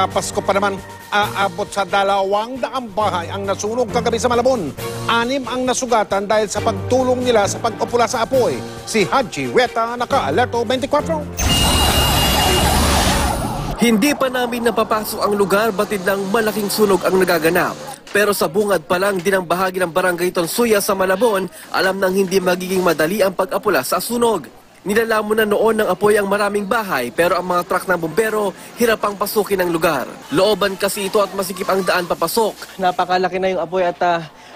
Nagpapasko pa naman, aabot sa 200 bahay ang nasunog kagabi sa Malabon. 6 ang nasugatan dahil sa pagtulong nila sa pag-upula sa apoy. Si Haji Reta, naka-alerto 24. Hindi pa namin napapasok ang lugar batid ng malaking sunog ang nagaganap. Pero sa bungad pa lang din ang bahagi ng barangay Tonsuya sa Malabon, alam nang hindi magiging madali ang pag-apula sa sunog. Nilalamon na noon ng apoy ang maraming bahay pero ang mga truck ng bumbero hirap ang pasukin ang lugar. Looban kasi ito at masikip ang daan papasok. Napakalaki na yung apoy at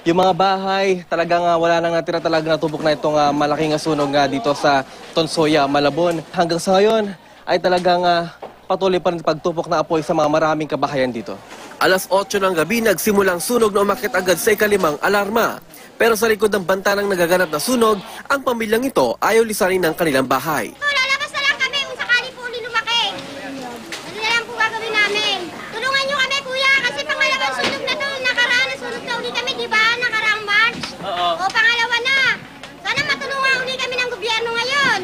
yung mga bahay talagang wala nang natira talaga natubok na itong malaking sunog dito sa Tonsuya, Malabon. Hanggang sa ngayon ay talagang patuloy pa rin pagtupok na apoy sa mga maraming kabahayan dito. Alas 8 ng gabi nagsimulang sunog na umakyat agad sa ikalimang alarma. Pero sa likod ng bantanang nagaganap na sunog, ang pamilyang ito ayaw lisanin ng kanilang bahay. Lalabas na lang kami kung sakali po uli lumaki. Ano na lang po gagawin namin. Tulungan nyo kami kuya kasi pangalawang sunog na to. Nakaraan na sunog na uli kami, di ba? Nakaraang March. O pangalawa na. Sana matulungan uli kami ng gobyerno ngayon.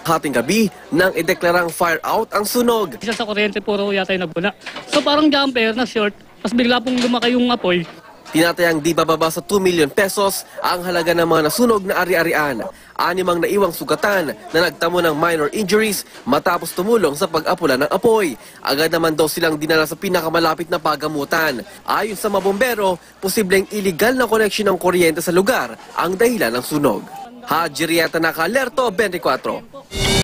Hating gabi nang ideklarang fire out ang sunog. Isa sa kuryente puro yata yung nabuna. So parang jumper na short, tapos bigla pong lumaki yung apoy. Tinatayang di bababa sa 2 million pesos ang halaga ng mga nasunog na ari-arian. 6 ang naiwang sugatan na nagtamo ng minor injuries matapos tumulong sa pag-apula ng apoy. Agad naman daw silang dinala sa pinakamalapit na pagamutan. Ayon sa mabombero, posibleng illegal na koneksyon ng kuryente sa lugar ang dahilan ng sunog. Haji Rieta, naka-alerto 24.